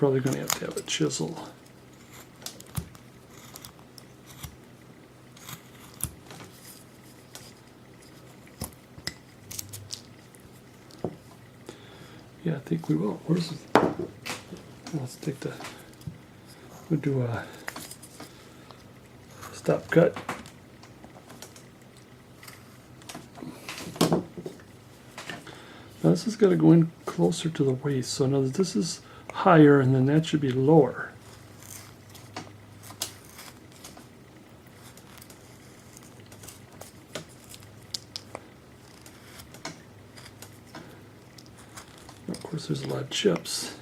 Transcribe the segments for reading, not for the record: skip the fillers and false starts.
probably going to have a chisel. Yeah, I think we will. Where's this? Let's take the, we'll do a stop cut. Now this has got to go in closer to the waist. So now this is higher and then that should be lower. Of course there's a lot of chips.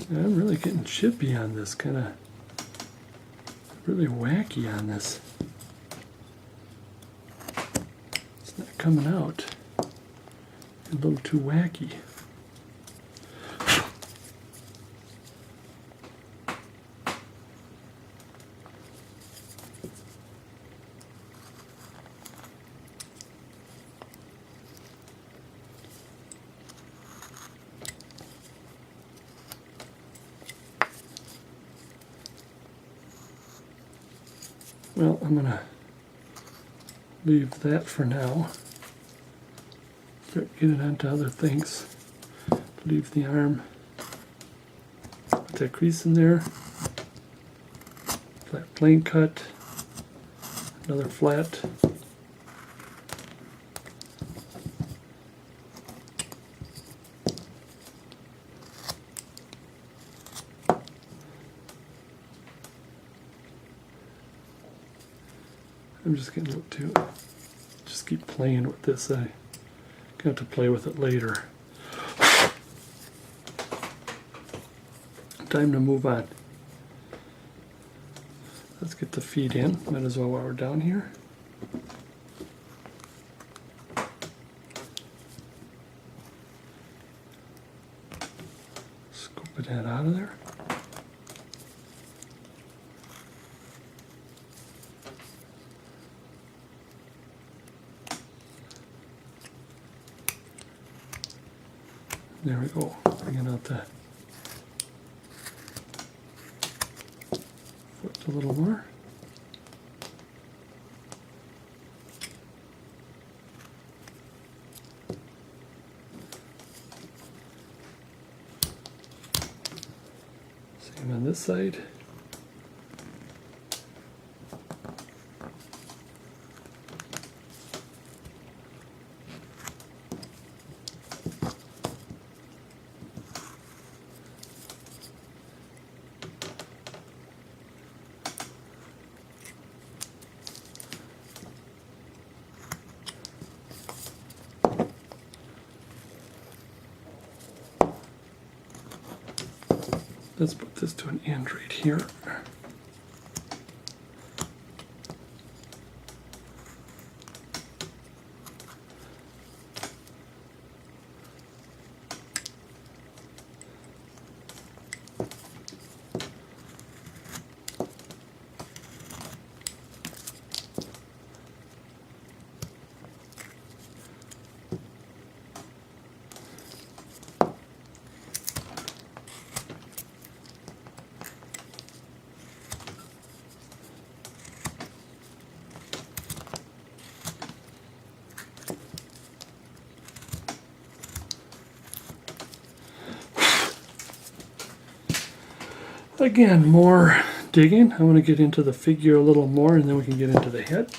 I'm really getting chippy on this, kind of really wacky on this. It's not coming out. A little too wacky. Well, I'm going to leave that for now. Start getting onto other things. Leave the arm. Put that crease in there. Flat plane cut. Another flat. I'm just getting a little too, just keep playing with this. I got to play with it later. Time to move on. Let's get the feet in. Might as well while we're down here. Scoop that out of there. There we go. Bringing out the foot a little more. Same on this side. Let's put this to an end right here. Again, more digging. I want to get into the figure a little more and then we can get into the head.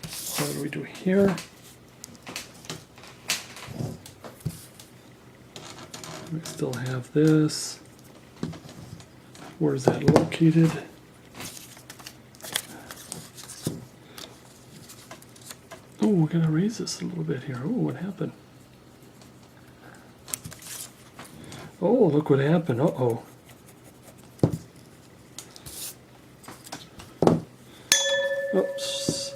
So what do we do here? We still have this. Where is that located? Oh, we're going to raise this a little bit here. Oh, what happened? Oh, look what happened. Uh-oh. Oops.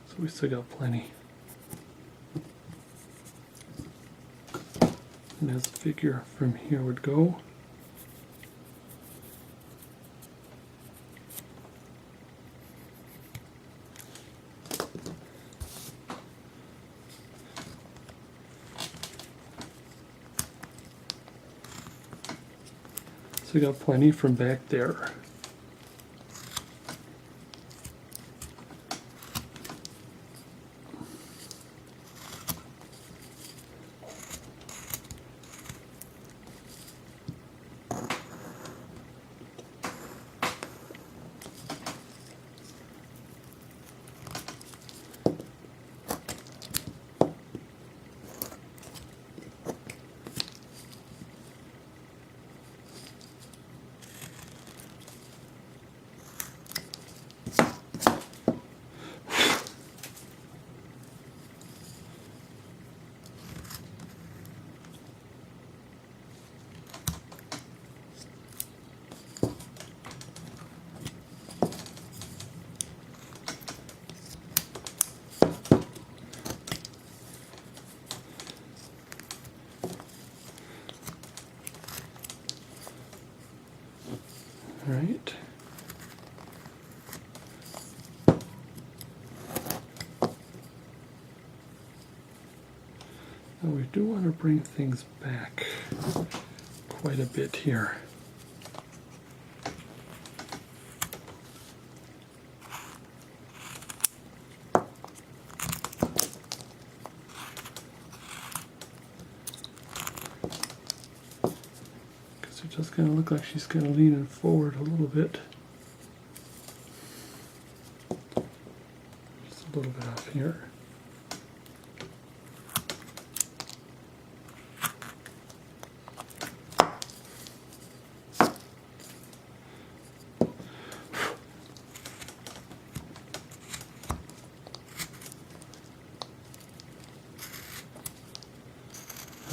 So we still got plenty. And as the figure from here would go, so we got plenty from back there. All right. Now we do want to bring things back quite a bit here. Because it's just going to look like she's kind of leaning forward a little bit. Just a little bit off here.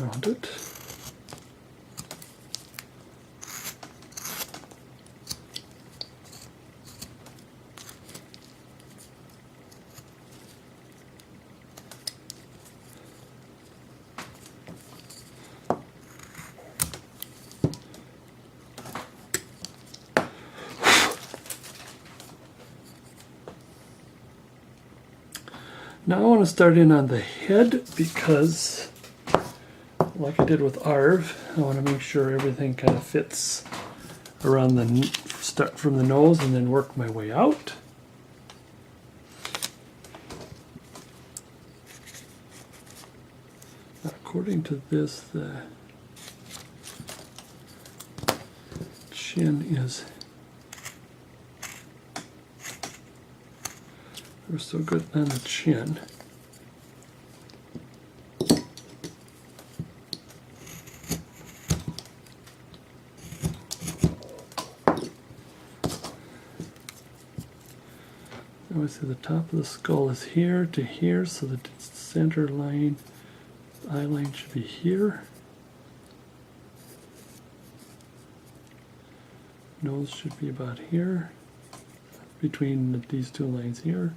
Around it. Now I want to start in on the head because, like I did with Arv, I want to make sure everything kind of fits around the, start from the nose and then work my way out. Now, according to this, the chin is, we're so good on the chin. So the top of the skull is here to here, so the center line, eye line should be here. Nose should be about here, between these two lines here.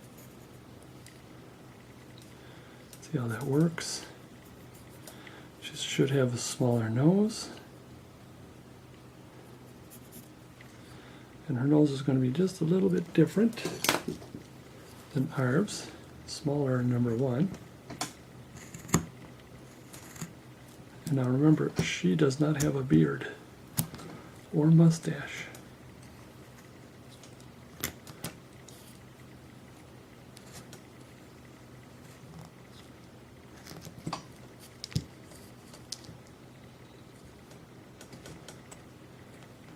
See how that works. She should have a smaller nose. And her nose is going to be just a little bit different than Arv's, smaller number one. And now remember, she does not have a beard or mustache.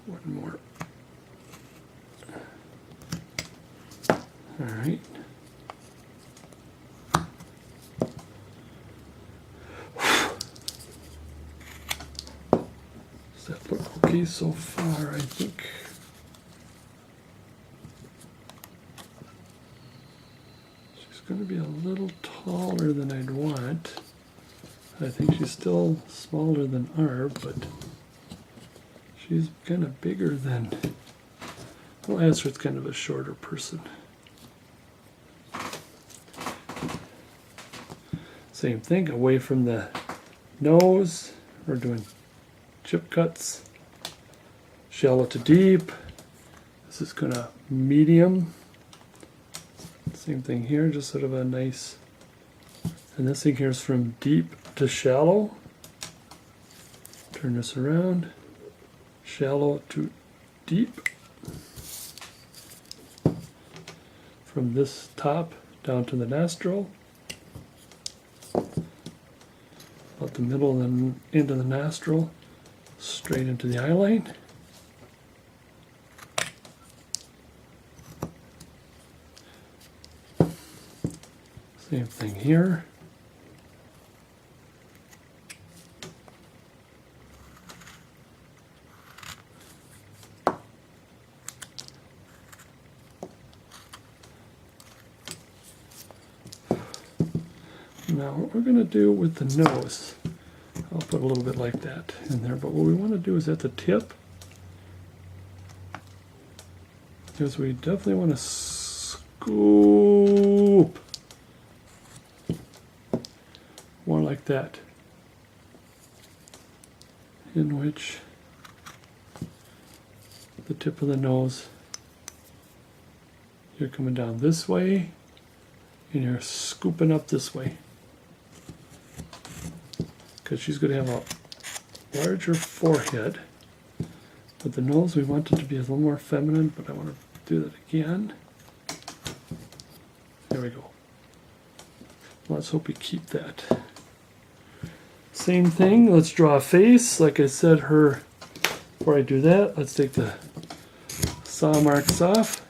One more. All right. Does that look okay so far? I think. She's going to be a little taller than I'd want. I think she's still smaller than Arv, but She's kind of bigger than, well, Astrid's kind of a shorter person. Same thing, away from the nose. We're doing chip cuts. Shallow to deep. This is going to medium. Same thing here, just sort of a nice, and this thing here is from deep to shallow. Turn this around. Shallow to deep. From this top down to the nostril. About the middle and into the nostril. Straight into the eye line. Same thing here. Now what we're going to do with the nose, I'll put a little bit like that in there, but what we want to do is at the tip, because we definitely want to scoop more like that, in which the tip of the nose, you're coming down this way and you're scooping up this way, because she's going to have a larger forehead, but the nose we want it to be a little more feminine, but I want to do that again. There we go. Let's hope we keep that. Same thing, let's draw a face. Like I said, before I do that, let's take the saw marks off.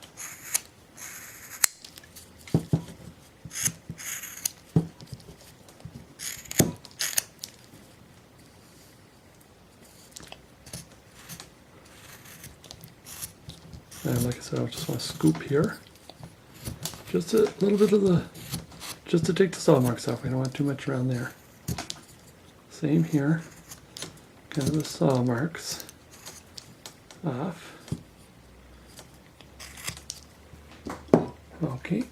And like I said, I just want to scoop here. Just a little bit of just to take the saw marks off. We don't want too much around there. Same here. Kind of the saw marks off. Okay.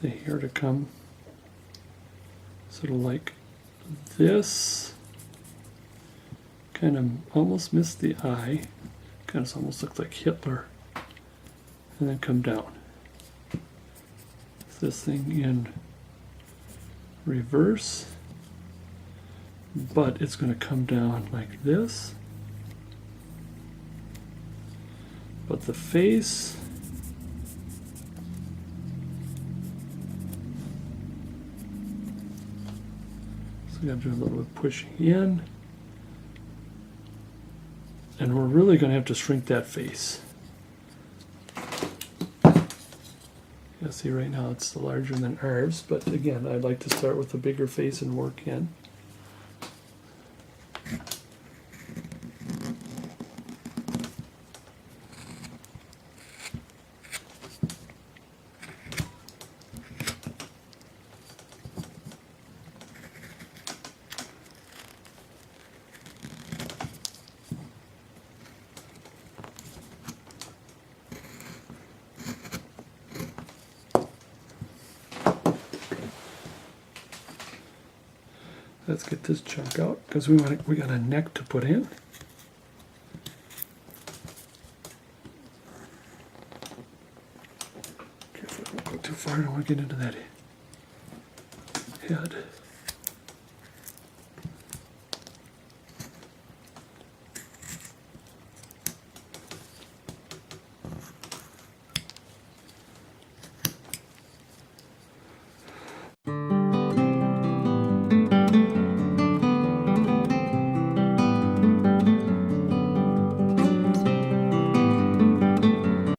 They here to come sort of like this. Kind of almost missed the eye. Kind of almost looks like Hitler. And then come down. This thing in reverse, but it's going to come down like this. But the face, so we got to do a little bit of pushing in, and we're really going to have to shrink that face. Yeah, see right now it's larger than ours, but again, I'd like to start with a bigger face and work in. Let's get this chunk out because we got a neck to put in. Careful, don't go too far. I don't want to get into that head.